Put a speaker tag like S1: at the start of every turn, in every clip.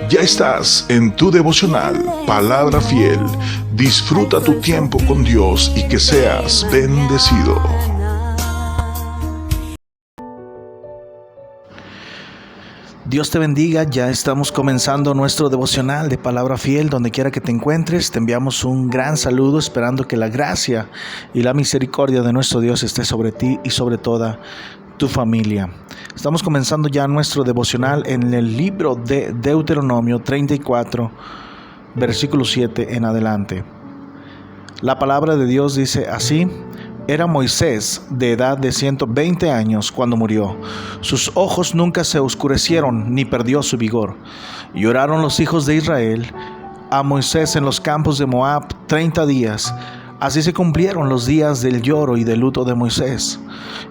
S1: Ya estás en tu devocional, Palabra Fiel. Disfruta tu tiempo con Dios y que seas bendecido.
S2: Dios te bendiga, ya estamos comenzando nuestro devocional de Palabra Fiel. Donde quiera que te encuentres, te enviamos un gran saludo, esperando que la gracia y la misericordia de nuestro Dios esté sobre ti y sobre toda tu familia. Estamos comenzando ya nuestro devocional en el libro de Deuteronomio 34, versículo 7 en adelante. La palabra de Dios dice así: Era Moisés de edad de 120 años cuando murió. Sus ojos nunca se oscurecieron ni perdió su vigor. Lloraron los hijos de Israel a Moisés en los campos de Moab 30 días. Así se cumplieron los días del lloro y del luto de Moisés.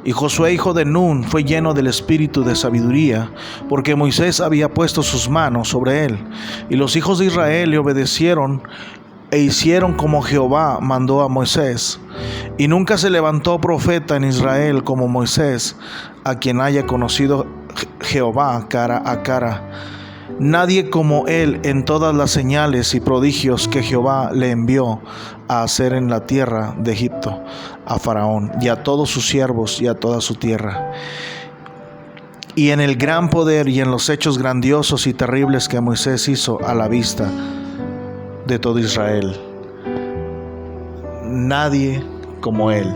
S2: Y Josué, hijo de Nun, fue lleno del espíritu de sabiduría, porque Moisés había puesto sus manos sobre él. Y los hijos de Israel le obedecieron e hicieron como Jehová mandó a Moisés. Y nunca se levantó profeta en Israel como Moisés, a quien haya conocido Jehová cara a cara. Nadie como él en todas las señales y prodigios que Jehová le envió a hacer en la tierra de Egipto, a Faraón y a todos sus siervos y a toda su tierra. Y en el gran poder y en los hechos grandiosos y terribles que Moisés hizo a la vista de todo Israel. Nadie como él.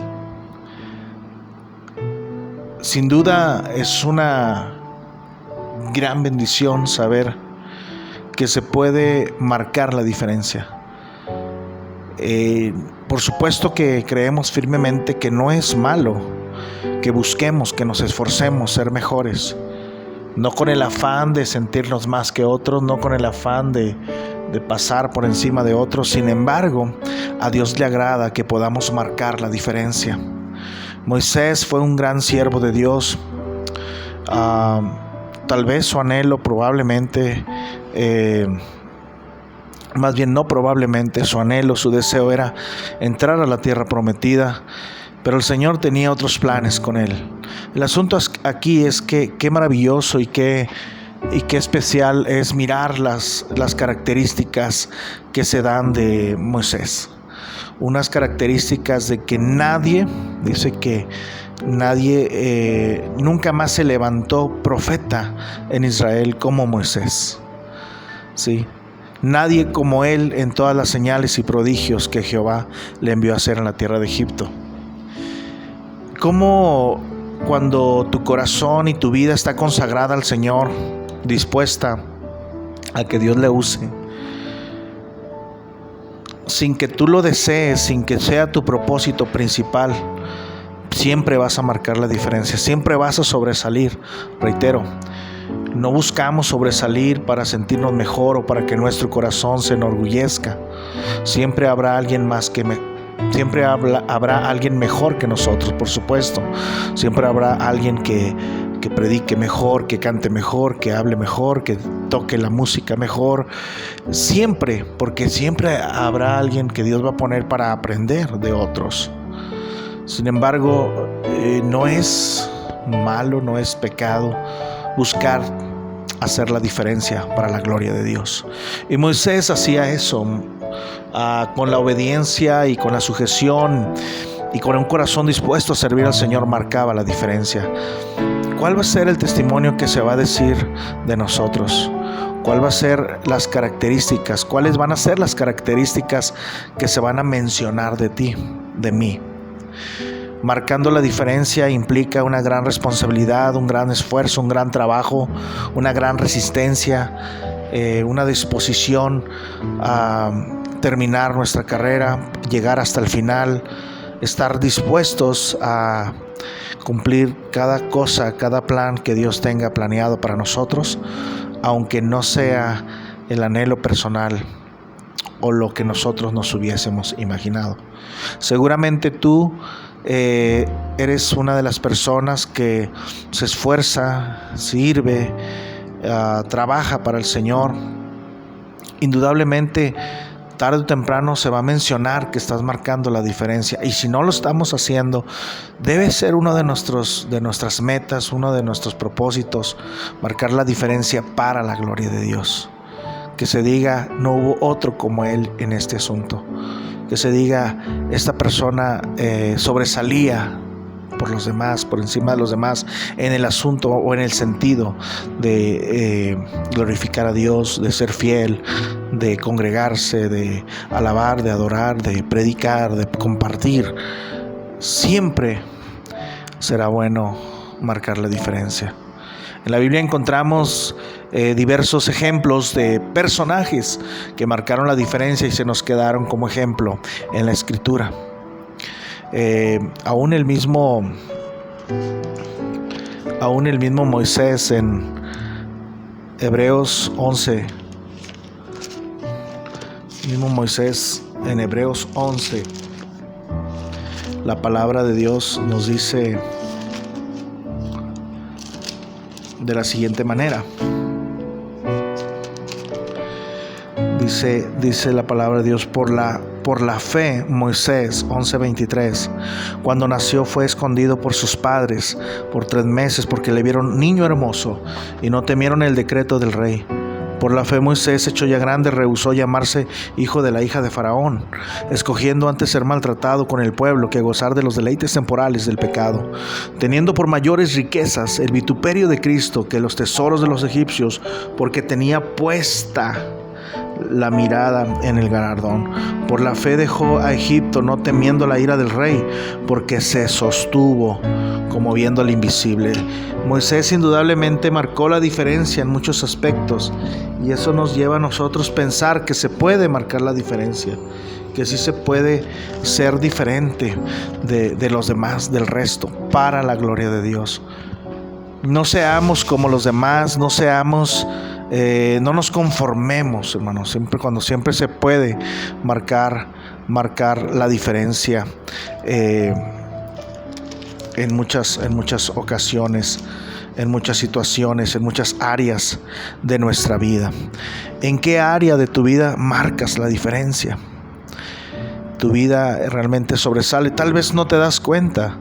S2: Sin duda es una gran bendición saber que se puede marcar la diferencia. Por supuesto que creemos firmemente que no es malo que busquemos, que nos esforcemos ser mejores, no con el afán de sentirnos más que otros, no con el afán de pasar por encima de otros. Sin embargo, a Dios le agrada que podamos marcar la diferencia. Moisés fue un gran siervo de Dios. Tal vez su anhelo probablemente, más bien no probablemente, su anhelo, su deseo era entrar a la tierra prometida, pero el Señor tenía otros planes con él. El asunto aquí es que qué maravilloso y qué especial es mirar las características que se dan de Moisés. Unas características de que nadie, dice que nadie nunca más se levantó profeta en Israel como Moisés. ¿Sí? Nadie como él en todas las señales y prodigios que Jehová le envió a hacer en la tierra de Egipto. Como cuando tu corazón y tu vida está consagrada al Señor, dispuesta a que Dios le use, sin que tú lo desees, sin que sea tu propósito principal, siempre vas a marcar la diferencia, siempre vas a sobresalir. Reitero, no buscamos sobresalir para sentirnos mejor o para que nuestro corazón se enorgullezca. Siempre habrá alguien más siempre habrá alguien mejor que nosotros, por supuesto. Siempre habrá alguien que predique mejor, que cante mejor, que hable mejor, que toque la música mejor. Siempre, porque siempre habrá alguien que Dios va a poner para aprender de otros. Sin embargo, no es malo, no es pecado buscar hacer la diferencia para la gloria de Dios. Y Moisés hacía eso con la obediencia y con la sujeción y con un corazón dispuesto a servir al Señor, marcaba la diferencia. ¿Cuál va a ser el testimonio que se va a decir de nosotros? ¿Cuál va a ser las características? ¿Cuáles van a ser las características que se van a mencionar de ti, de mí? Marcando la diferencia implica una gran responsabilidad, un gran esfuerzo, un gran trabajo, una gran resistencia, una disposición a terminar nuestra carrera, llegar hasta el final, estar dispuestos a cumplir cada cosa, cada plan que Dios tenga planeado para nosotros, aunque no sea el anhelo personal o lo que nosotros nos hubiésemos imaginado. Seguramente tú eres una de las personas que se esfuerza, sirve, trabaja para el Señor. Indudablemente, tarde o temprano se va a mencionar que estás marcando la diferencia, y si no lo estamos haciendo, debe ser uno de nuestras metas, uno de nuestros propósitos, marcar la diferencia para la gloria de Dios. que se diga no hubo otro como él en este asunto, que se diga esta persona sobresalía por los demás, por encima de los demás, en el asunto o en el sentido de glorificar a Dios, de ser fiel, de congregarse, de alabar, de adorar, de predicar, de compartir. Siempre será bueno marcar la diferencia. En la Biblia encontramos diversos ejemplos de personajes que marcaron la diferencia y se nos quedaron como ejemplo en la Escritura. Aún el mismo Moisés en Hebreos 11, la palabra de Dios nos dice de la siguiente manera. Dice la palabra de Dios: por la fe, Moisés 11:23, cuando nació fue escondido por sus padres por 3 meses porque le vieron niño hermoso y no temieron el decreto del rey. Por la fe Moisés, hecho ya grande, rehusó llamarse hijo de la hija de Faraón, escogiendo antes ser maltratado con el pueblo que gozar de los deleites temporales del pecado, teniendo por mayores riquezas el vituperio de Cristo que los tesoros de los egipcios, porque tenía puesta la mirada en el galardón. Por la fe dejó a Egipto, no temiendo la ira del rey, porque se sostuvo como viendo al invisible. Moisés indudablemente marcó la diferencia en muchos aspectos, y eso nos lleva a nosotros pensar que se puede marcar la diferencia, que sí se puede ser diferente de los demás, del resto, para la gloria de Dios. No seamos como los demás, no nos conformemos, hermanos. Siempre se puede marcar la diferencia en muchas ocasiones, en muchas situaciones, en muchas áreas de nuestra vida. ¿En qué área de tu vida marcas la diferencia? Tu vida realmente sobresale. Tal vez no te das cuenta.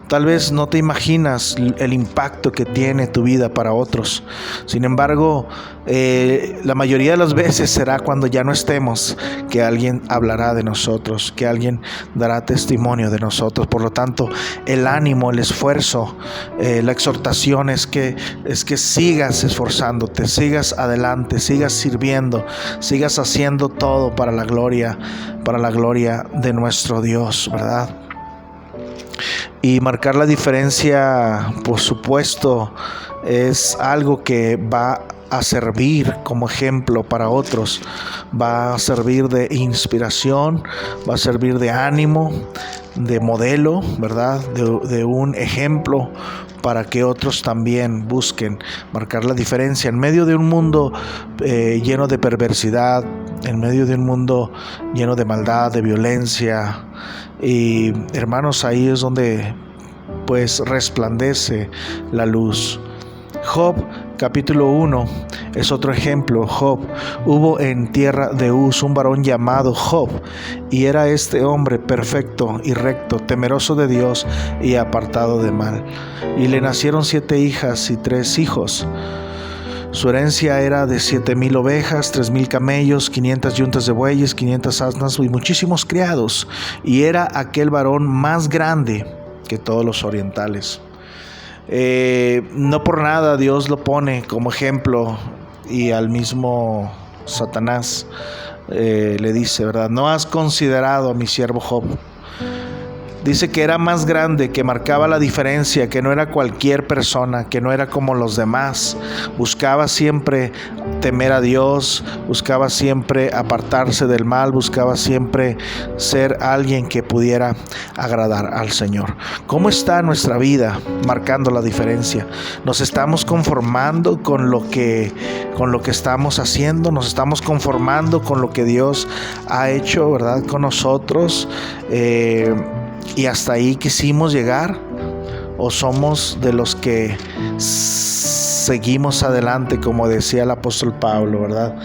S2: Tal vez no te imaginas el impacto que tiene tu vida para otros. Sin embargo, la mayoría de las veces será cuando ya no estemos que alguien hablará de nosotros, que alguien dará testimonio de nosotros. Por lo tanto, el ánimo, el esfuerzo, la exhortación es que sigas esforzándote, sigas adelante, sigas sirviendo, sigas haciendo todo para la gloria de nuestro Dios, ¿verdad? Y marcar la diferencia, por supuesto, es algo que va a servir como ejemplo para otros, va a servir de inspiración, va a servir de ánimo, de modelo, ¿verdad? De un ejemplo para que otros también busquen marcar la diferencia en medio de un mundo lleno de perversidad, en medio de un mundo lleno de maldad, de violencia. Y hermanos, ahí es donde pues resplandece la luz. Job capítulo 1 es otro ejemplo. Job: hubo en tierra de Uz un varón llamado Job, y era este hombre perfecto y recto, temeroso de Dios y apartado de mal. Y le nacieron 7 hijas y 3 hijos. Su herencia era de 7,000 ovejas, 3,000 camellos, 500 yuntas de bueyes, 500 asnas y muchísimos criados. Y era aquel varón más grande que todos los orientales. No por nada Dios lo pone como ejemplo, y al mismo Satanás le dice, ¿verdad? ¿No has considerado a mi siervo Job? Dice que era más grande, que marcaba la diferencia, que no era cualquier persona, que no era como los demás. Buscaba siempre temer a Dios, buscaba siempre apartarse del mal, buscaba siempre ser alguien que pudiera agradar al Señor. ¿Cómo está nuestra vida marcando la diferencia? ¿Nos estamos conformando con lo que estamos haciendo? ¿Nos estamos conformando con lo que Dios ha hecho, verdad, con nosotros? ¿Y hasta ahí quisimos llegar? ¿O somos de los que seguimos adelante, como decía el apóstol Pablo, verdad?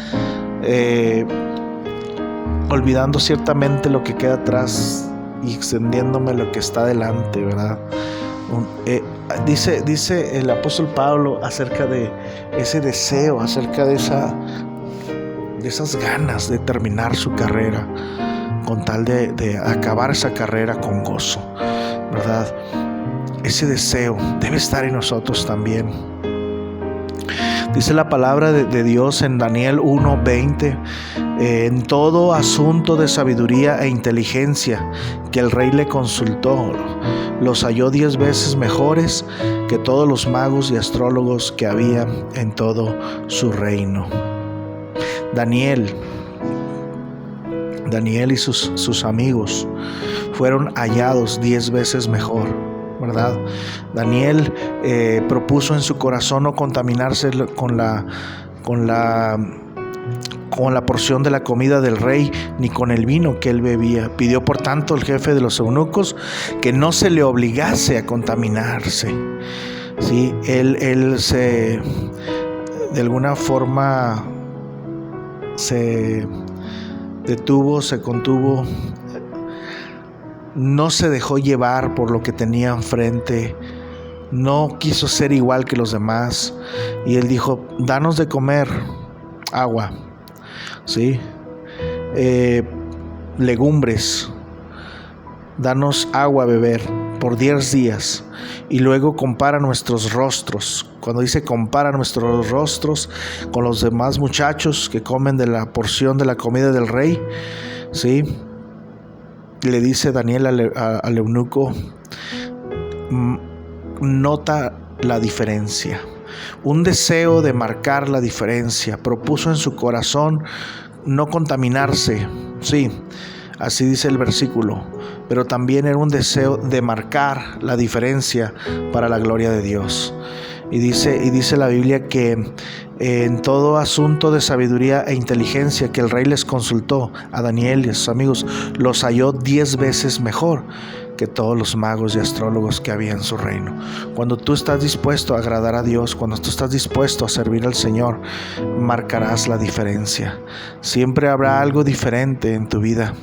S2: Olvidando ciertamente lo que queda atrás y extendiéndome lo que está adelante, ¿verdad? Dice el apóstol Pablo acerca de ese deseo, acerca de de esas ganas de terminar su carrera, con tal de acabar esa carrera con gozo, ¿verdad? Ese deseo debe estar en nosotros también. Dice la palabra de Dios en Daniel 1:20, en todo asunto de sabiduría e inteligencia que el rey le consultó, los halló 10 veces mejores que todos los magos y astrólogos que había en todo su reino. Daniel y sus amigos fueron hallados 10 veces mejor, ¿verdad? Daniel propuso en su corazón no contaminarse con la porción de la comida del rey, ni con el vino que él bebía. Pidió por tanto el jefe de los eunucos que no se le obligase a contaminarse. ¿Sí? Él se, de alguna forma, se detuvo, se contuvo, no se dejó llevar por lo que tenía enfrente, no quiso ser igual que los demás, y él dijo: danos de comer agua, ¿sí? Legumbres, danos agua a beber por 10 días, y luego compara nuestros rostros. Cuando dice compara nuestros rostros con los demás muchachos que comen de la porción de la comida del rey, ¿sí? Le dice Daniel al eunuco: nota la diferencia. Un deseo de marcar la diferencia. Propuso en su corazón no contaminarse. Sí, así dice el versículo. Pero también era un deseo de marcar la diferencia para la gloria de Dios. Y dice la Biblia que en todo asunto de sabiduría e inteligencia que el rey les consultó a Daniel y a sus amigos, los halló 10 veces mejor que todos los magos y astrólogos que había en su reino. Cuando tú estás dispuesto a agradar a Dios, cuando tú estás dispuesto a servir al Señor, marcarás la diferencia. Siempre habrá algo diferente en tu vida.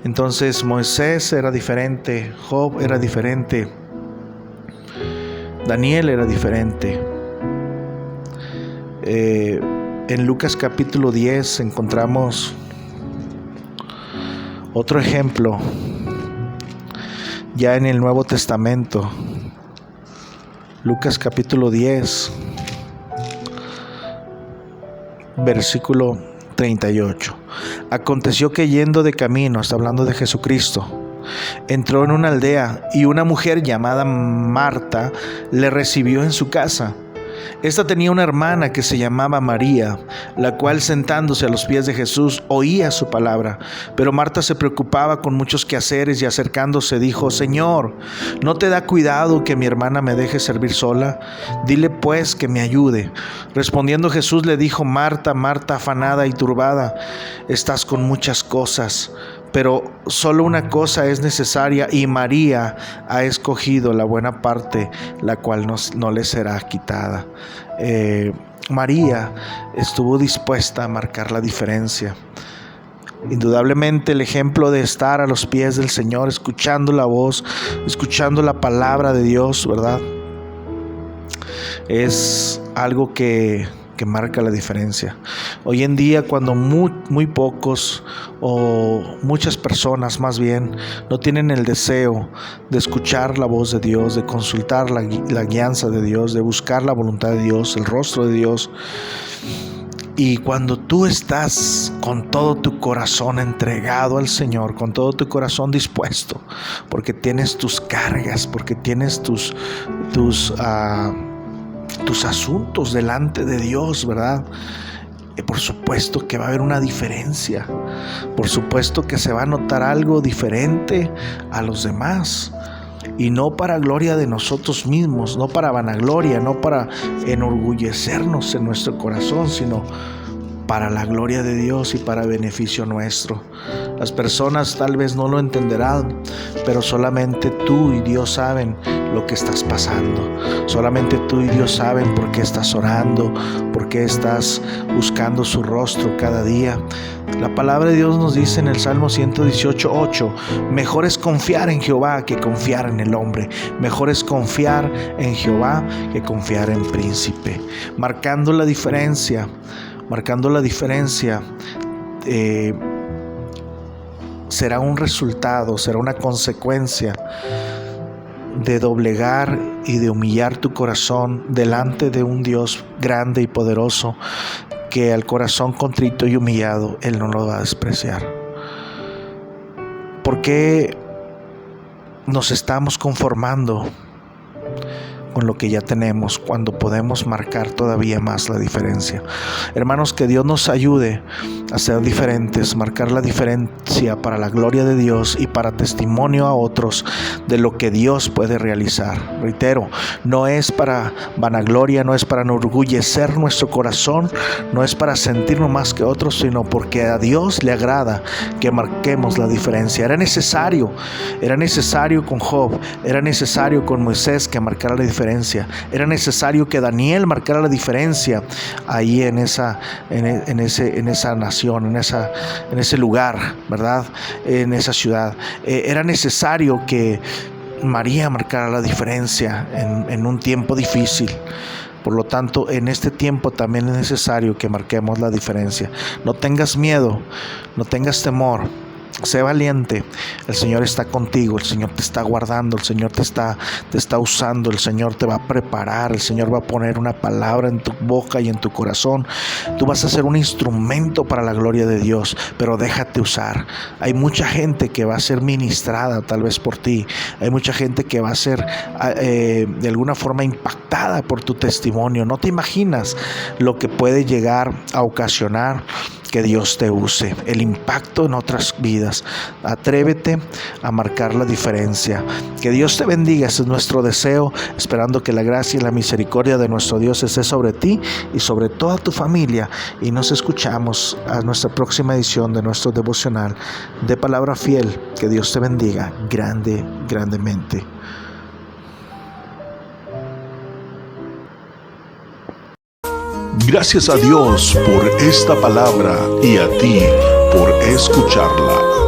S2: Entonces Moisés era diferente, Job era diferente, Daniel era diferente. En Lucas capítulo 10 encontramos otro ejemplo, ya en el Nuevo Testamento. Lucas capítulo 10, versículo 38. Aconteció que yendo de camino, está hablando de Jesucristo, entró en una aldea y una mujer llamada Marta le recibió en su casa. Esta tenía una hermana que se llamaba María, la cual sentándose a los pies de Jesús oía su palabra. Pero Marta se preocupaba con muchos quehaceres y acercándose dijo: Señor, ¿no te da cuidado que mi hermana me deje servir sola? Dile pues que me ayude. Respondiendo Jesús le dijo: Marta, Marta, afanada y turbada, estás con muchas cosas, pero solo una cosa es necesaria, y María ha escogido la buena parte, la cual no le será quitada. María estuvo dispuesta a marcar la diferencia. Indudablemente el ejemplo de estar a los pies del Señor, escuchando la voz, escuchando la palabra de Dios, ¿verdad? Es algo que marca la diferencia. Hoy en día, cuando muy pocos o muchas personas más bien no tienen el deseo de escuchar la voz de Dios, de consultar la guianza de Dios, de buscar la voluntad de Dios, el rostro de Dios, y cuando tú estás con todo tu corazón entregado al Señor, con todo tu corazón dispuesto, porque tienes tus cargas, porque tienes tus asuntos delante de Dios, ¿verdad? Por supuesto que va a haber una diferencia. Por supuesto que se va a notar algo diferente a los demás. Y no para gloria de nosotros mismos, no para vanagloria, no para enorgullecernos en nuestro corazón, sino para la gloria de Dios y para beneficio nuestro. Las personas tal vez no lo entenderán, pero solamente tú y Dios saben lo que estás pasando. Solamente tú y Dios saben por qué estás orando, por qué estás buscando su rostro cada día. La palabra de Dios nos dice en el Salmo 118:8: mejor es confiar en Jehová que confiar en el hombre. Mejor es confiar en Jehová que confiar en príncipe. Marcando la diferencia. Marcando la diferencia será un resultado, será una consecuencia de doblegar y de humillar tu corazón delante de un Dios grande y poderoso, que al corazón contrito y humillado Él no lo va a despreciar. ¿Por qué nos estamos conformando con lo que ya tenemos cuando podemos marcar todavía más la diferencia? Hermanos, que Dios nos ayude a ser diferentes, marcar la diferencia para la gloria de Dios y para testimonio a otros de lo que Dios puede realizar. Reitero, no es para vanagloria, no es para enorgullecer nuestro corazón, no es para sentirnos más que otros, sino porque a Dios le agrada que marquemos la diferencia. Era necesario con Job, era necesario con Moisés que marcara la diferencia, era necesario que Daniel marcara la diferencia ahí en esa nación, en ese lugar, ¿verdad? En esa ciudad. Era necesario que María marcara la diferencia en un tiempo difícil. Por lo tanto, en este tiempo también es necesario que marquemos la diferencia. No tengas miedo, no tengas temor. Sé valiente, el Señor está contigo, el Señor te está guardando, el Señor te está usando, el Señor te va a preparar, el Señor va a poner una palabra en tu boca y en tu corazón. Tú vas a ser un instrumento para la gloria de Dios, pero déjate usar. Hay mucha gente que va a ser ministrada tal vez por ti, hay mucha gente que va a ser de alguna forma impactada por tu testimonio. No te imaginas lo que puede llegar a ocasionar que Dios te use, el impacto en otras vidas. Atrévete a marcar la diferencia. Que Dios te bendiga, ese es nuestro deseo, esperando que la gracia y la misericordia de nuestro Dios esté sobre ti y sobre toda tu familia. Y nos escuchamos a nuestra próxima edición de nuestro devocional de Palabra Fiel. Que Dios te bendiga grandemente.
S1: Gracias a Dios por esta palabra y a ti por escucharla.